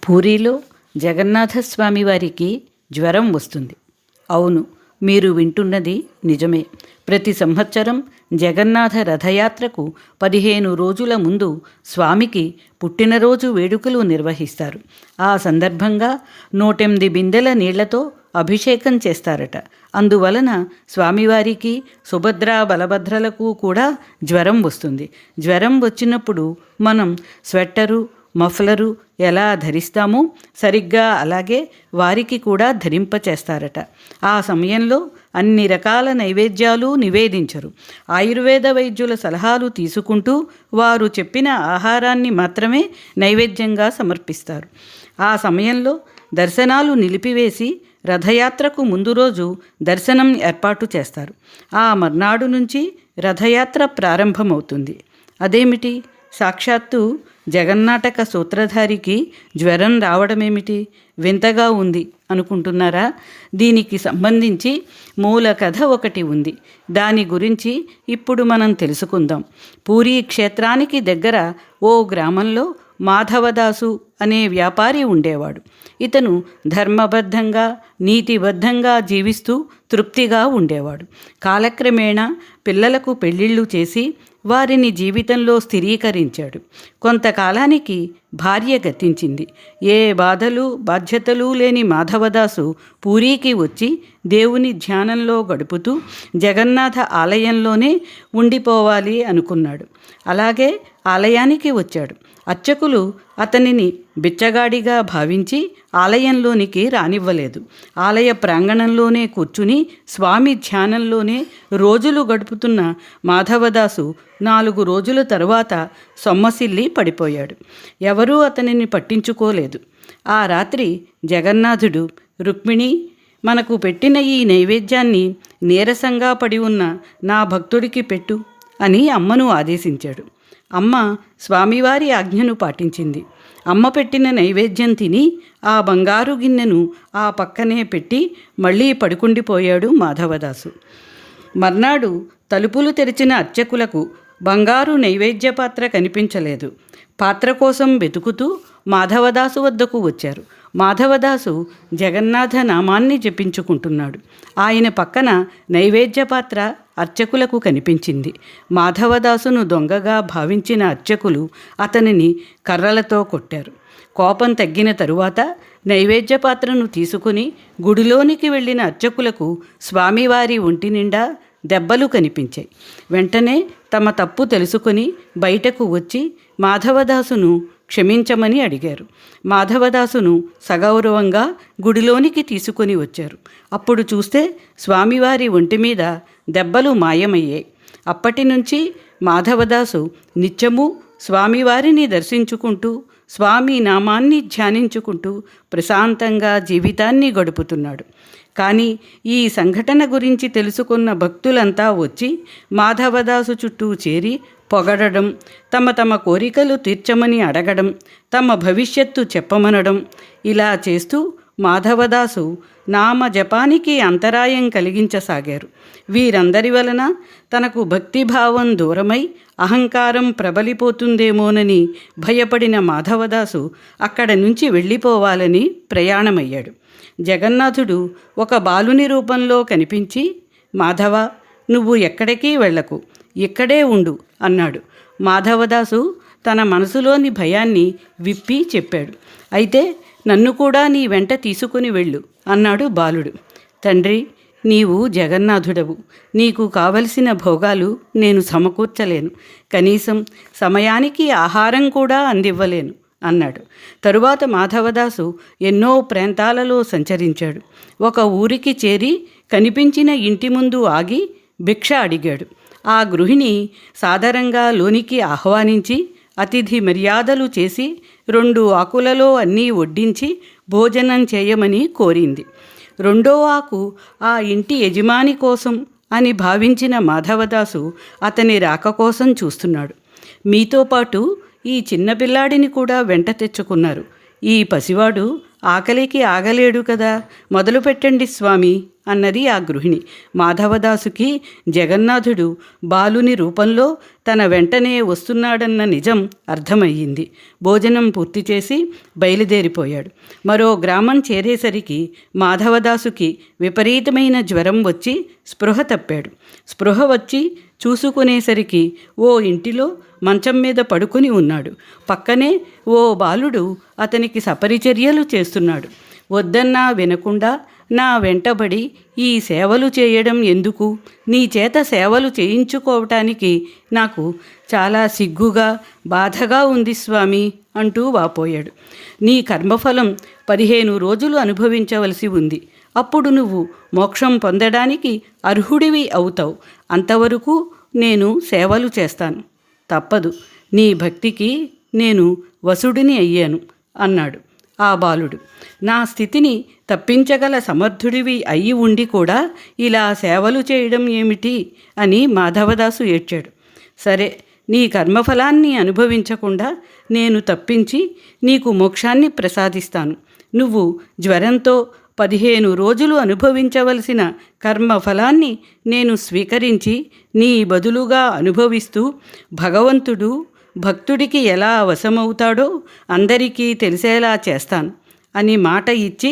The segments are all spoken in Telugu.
పూరీలో జగన్నాథస్వామి వారికి జ్వరం వస్తుంది. అవును, మీరు వింటున్నది నిజమే. ప్రతి సంవత్సరం జగన్నాథ రథయాత్రకు 15 రోజుల ముందు స్వామికి పుట్టినరోజు వేడుకలు నిర్వహిస్తారు. ఆ సందర్భంగా 108 బిందెల నీళ్లతో అభిషేకం చేస్తారట. అందువలన స్వామివారికి, సుభద్ర బలభద్రలకు కూడా జ్వరం వస్తుంది. జ్వరం వచ్చినప్పుడు మనం స్వెట్టరు, మఫ్లరు ఎలా ధరిస్తామో సరిగ్గా అలాగే వారికి కూడా ధరింపచేస్తారట. ఆ సమయంలో అన్ని రకాల నైవేద్యాలు నివేదించరు. ఆయుర్వేద వైద్యుల సలహాలు తీసుకుంటూ వారు చెప్పిన ఆహారాన్ని మాత్రమే నైవేద్యంగా సమర్పిస్తారు. ఆ సమయంలో దర్శనాలు నిలిపివేసి రథయాత్రకు ముందు రోజు దర్శనం ఏర్పాటు చేస్తారు. ఆ మర్నాడు నుంచి రథయాత్ర ప్రారంభమవుతుంది. అదేమిటి, సాక్షాత్తు జగన్నాటక సూత్రధారికి జ్వరం రావడమేమిటి, వింతగా ఉంది అనుకుంటున్నారా? దీనికి సంబంధించి మూల కథ ఒకటి ఉంది. దాని గురించి ఇప్పుడు మనం తెలుసుకుందాం. పూరీ క్షేత్రానికి దగ్గర ఓ గ్రామంలో మాధవదాసు అనే వ్యాపారి ఉండేవాడు. ఇతను ధర్మబద్ధంగా, నీతిబద్ధంగా జీవిస్తూ తృప్తిగా ఉండేవాడు. కాలక్రమేణా పిల్లలకు పెళ్ళిళ్ళు చేసి వారిని జీవితంలో స్థిరీకరించాడు. కొంతకాలానికి భార్య గతించింది. ఏ బాధలు బాధ్యతలు లేని మాధవదాసు పూరీకి వచ్చి దేవుని ధ్యానంలో గడుపుతూ జగన్నాథ ఆలయంలోనే ఉండిపోవాలి అనుకున్నాడు. అలాగే ఆలయానికి వచ్చాడు. అర్చకులు అతనిని బిచ్చగాడిగా భావించి ఆలయంలోనికి రానివ్వలేదు. ఆలయ ప్రాంగణంలోనే కూర్చుని స్వామి ధ్యానంలోనే రోజులు గడుపుతున్న మాధవదాసు 4 రోజుల తరువాత సొమ్మసిల్లి పడిపోయాడు. ఎవరూ అతనిని పట్టించుకోలేదు. ఆ రాత్రి జగన్నాథుడు, రుక్మిణి, మనకు పెట్టిన ఈ నైవేద్యాన్ని నీరసంగా పడి ఉన్న నా భక్తుడికి పెట్టు అని అమ్మను ఆదేశించాడు. అమ్మ స్వామివారి ఆజ్ఞను పాటించింది. అమ్మ పెట్టిన నైవేద్యం తిని ఆ బంగారు గిన్నెను ఆ పక్కనే పెట్టి మళ్ళీ పడుకుండిపోయాడు మాధవదాసు. మర్నాడు తలుపులు తెరిచిన అర్చకులకు బంగారు నైవేద్య పాత్ర కనిపించలేదు. పాత్ర కోసం వెతుకుతూ మాధవదాసు వద్దకు వచ్చారు. మాధవదాసు జగన్నాథ నామాన్ని జపించుకుంటున్నాడు. ఆయన పక్కన నైవేద్య పాత్ర అర్చకులకు కనిపించింది. మాధవదాసును దొంగగా భావించిన అర్చకులు అతనిని కర్రలతో కొట్టారు. కోపం తగ్గిన తరువాత నైవేద్య పాత్రను తీసుకుని గుడిలోనికి వెళ్ళిన అర్చకులకు స్వామివారి ఒంటి నిండా దెబ్బలు కనిపించాయి. వెంటనే తమ తప్పు తెలుసుకొని బయటకు వచ్చి మాధవదాసును క్షమించమని అడిగారు. మాధవదాసును సగౌరవంగా గుడిలోనికి తీసుకొని వచ్చారు. అప్పుడు చూస్తే స్వామివారి ఒంటి మీద దెబ్బలు మాయమయ్యాయి. అప్పటి నుంచి మాధవదాసు నిత్యము స్వామివారిని దర్శించుకుంటూ స్వామి నామాన్ని ధ్యానించుకుంటూ ప్రశాంతంగా జీవితాన్ని గడుపుతున్నాడు. కానీ ఈ సంఘటన గురించి తెలుసుకున్న భక్తులంతా వచ్చి మాధవదాసు చుట్టూ చేరి పొగడడం, తమ కోరికలు తీర్చమని అడగడం, తమ భవిష్యత్తు చెప్పమనడం, ఇలా చేస్తూ మాధవదాసు నామ జపానికి అంతరాయం కలిగించసాగారు. వీరందరి వలన తనకు భక్తిభావం దూరమై అహంకారం ప్రబలిపోతుందేమోనని భయపడిన మాధవదాసు అక్కడి నుంచి వెళ్ళిపోవాలని ప్రయాణమయ్యాడు. జగన్నాథుడు ఒక బాలుని రూపంలో కనిపించి, మాధవ, నువ్వు ఎక్కడికి వెళ్ళకు, ఇక్కడే ఉండు అన్నాడు. మాధవదాసు తన మనసులోని భయాన్ని విప్పి చెప్పాడు. అయితే నన్ను కూడా నీ వెంట తీసుకుని వెళ్ళు అన్నాడు బాలుడు. తండ్రి, నీవు జగన్నాథుడవు. నీకు కావలసిన భోగాలు నేను సమకూర్చలేను. కనీసం సమయానికి ఆహారం కూడా అందివ్వలేను అన్నాడు. తరువాత మాధవదాసు ఎన్నో ప్రాంతాలలో సంచరించాడు. ఒక ఊరికి చేరి కనిపించిన ఇంటి ముందు ఆగి భిక్ష అడిగాడు. ఆ గృహిణి సాదరంగా లోనికి ఆహ్వానించి అతిథి మర్యాదలు చేసి 2 ఆకులలో అన్నీ వడ్డించి భోజనం చేయమని కోరింది. 2వ ఆకు ఆ ఇంటి యజమాని కోసం అని భావించిన మాధవదాసు అతని రాక కోసం చూస్తున్నాడు. మీతో పాటు ఈ చిన్నపిల్లాడిని కూడా వెంట తెచ్చుకున్నారు. ఈ పసివాడు ఆకలికి ఆగలేడు కదా, మొదలుపెట్టండి స్వామి అన్నది ఆ గృహిణి. మాధవదాసుకి జగన్నాథుడు బాలుని రూపంలో తన వెంటనే వస్తున్నాడన్న నిజం అర్థమయ్యింది. భోజనం పూర్తి చేసి బయలుదేరిపోయాడు. మరో గ్రామం చేరేసరికి మాధవదాసుకి విపరీతమైన జ్వరం వచ్చి స్పృహ తప్పాడు. స్పృహ వచ్చి చూసుకునేసరికి ఓ ఇంటిలో మంచం మీద పడుకుని ఉన్నాడు. పక్కనే ఓ బాలుడు అతనికి సపరిచర్యలు చేస్తున్నాడు. వద్దన్నా వినకుండా నా వెంటబడి ఈ సేవలు చేయడం ఎందుకు? నీ చేత సేవలు చేయించుకోవటానికి నాకు చాలా సిగ్గుగా బాధగా ఉంది స్వామి అంటూ వాపోయాడు. నీ కర్మఫలం 15 రోజులు అనుభవించవలసి ఉంది. అప్పుడు నువ్వు మోక్షం పొందడానికి అర్హుడివి అవుతావు. అంతవరకు నేను సేవలు చేస్తాను. తప్పదు. నీ భక్తికి నేను వసుడిని అయ్యాను అన్నాడు ఆ బాలుడు. నా స్థితిని తప్పించగల సమర్థుడివి అయి ఉండి కూడా ఇలా సేవలు చేయడం ఏమిటి అని మాధవదాసు ఏడ్చాడు. సరే, నీ కర్మఫలాన్ని అనుభవించకుండా నేను తప్పించి నీకు మోక్షాన్ని ప్రసాదిస్తాను. నువ్వు జ్వరంతో 15 రోజులు అనుభవించవలసిన కర్మఫలాన్ని నేను స్వీకరించి నీ బదులుగా అనుభవిస్తూ భగవంతుడు భక్తుడికి ఎలా వశమవుతాడో అందరికీ తెలిసేలా చేస్తాను అని మాట ఇచ్చి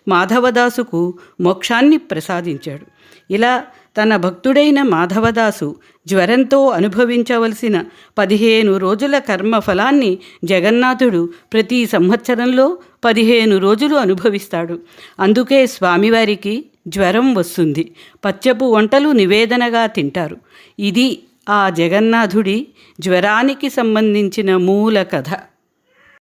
మాధవదాసుకు మోక్షాన్ని ప్రసాదించాడు. ఇలా తన భక్తుడైన మాధవదాసు జ్వరంతో అనుభవించవలసిన 15 రోజుల కర్మఫలాన్ని జగన్నాథుడు ప్రతి సంవత్సరంలో 15 రోజులు అనుభవిస్తాడు. అందుకే స్వామివారికి జ్వరం వస్తుంది. పచ్చపు వంటలు నివేదనగా తింటారు. ఇది ఆ జగన్నాథుడి జ్వరానికి సంబంధించిన మూల కథ.